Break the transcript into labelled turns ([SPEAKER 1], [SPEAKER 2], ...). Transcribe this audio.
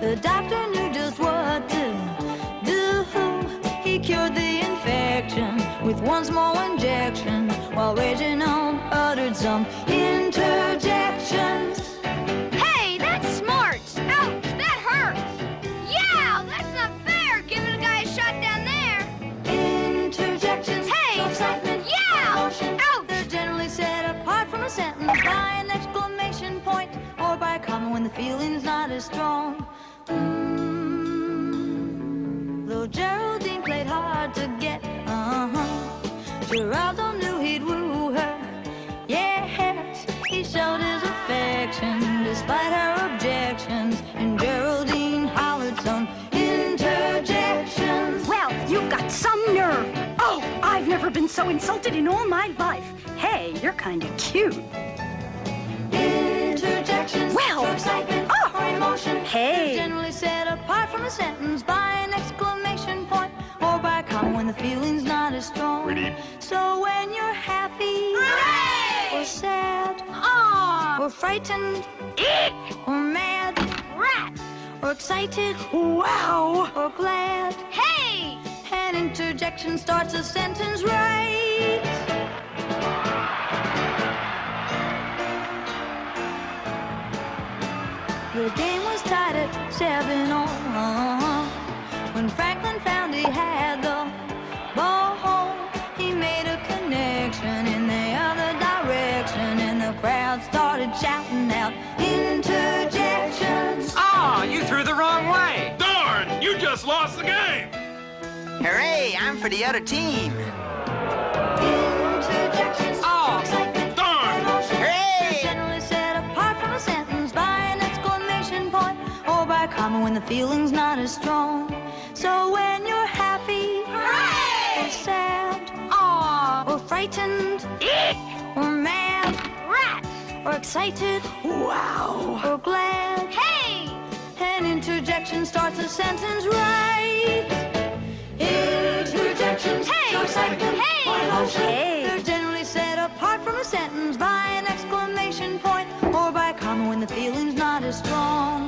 [SPEAKER 1] The doctor knew just what to do. He cured the infection with one small injection, while Reginald uttered some interjections.
[SPEAKER 2] Hey, that's smart! Ouch, that hurts! Yeah, that's not fair, giving a guy a shot down there!
[SPEAKER 1] Interjections,
[SPEAKER 2] Hey!
[SPEAKER 1] excitement,
[SPEAKER 2] Yeah!
[SPEAKER 1] emotion.
[SPEAKER 2] Ouch!
[SPEAKER 1] They're generally set apart from a sentence by an exclamation point or by a comma when the feeling's not as strong. Though Geraldine played hard to get, Geraldo knew he'd woo her. Yes, he showed his affection despite her objections, and Geraldine hollered some interjections.
[SPEAKER 3] Well, you've got some nerve. Oh, I've never been so insulted in all my life. Hey, you're kind of cute.
[SPEAKER 1] Interjections,
[SPEAKER 3] Well,
[SPEAKER 1] for excitement or emotion.
[SPEAKER 3] Hey.
[SPEAKER 1] They're generally set apart from a sentence by an exclamation point or by a comma when the feeling's not as strong.
[SPEAKER 4] Pretty.
[SPEAKER 1] So when you're happy
[SPEAKER 2] Hooray!
[SPEAKER 1] or sad
[SPEAKER 2] Aw!
[SPEAKER 1] or frightened
[SPEAKER 2] Eek!
[SPEAKER 1] or mad
[SPEAKER 2] Rat!
[SPEAKER 1] or excited
[SPEAKER 3] Wow.
[SPEAKER 1] or glad,
[SPEAKER 2] Hey!
[SPEAKER 1] an interjection starts a sentence right. The game was tied at 7-all when Franklin found he had the ball. He made a connection in the other direction, and the crowd started shouting out interjections.
[SPEAKER 5] Oh, you threw the wrong way.
[SPEAKER 4] Darn! You just lost the game!
[SPEAKER 5] Hooray, I'm for the other team.
[SPEAKER 1] Interjections,
[SPEAKER 5] Oh,
[SPEAKER 1] excitement,
[SPEAKER 4] darn.
[SPEAKER 1] emotion.
[SPEAKER 5] Hooray!
[SPEAKER 1] They're generally set apart from a sentence by an exclamation point or by a comma when the feeling's not as strong. So when you're happy or sad or frightened or mad
[SPEAKER 2] Rat!
[SPEAKER 1] or excited
[SPEAKER 3] Wow.
[SPEAKER 1] or glad,
[SPEAKER 2] Hey!
[SPEAKER 1] an interjection starts a sentence right. Interjections,
[SPEAKER 2] Hey!
[SPEAKER 1] show excitement
[SPEAKER 2] Hey!
[SPEAKER 1] or emotion.
[SPEAKER 3] Hey.
[SPEAKER 1] They're generally set apart from a sentence by an exclamation point or by a comma when the feeling's not as strong.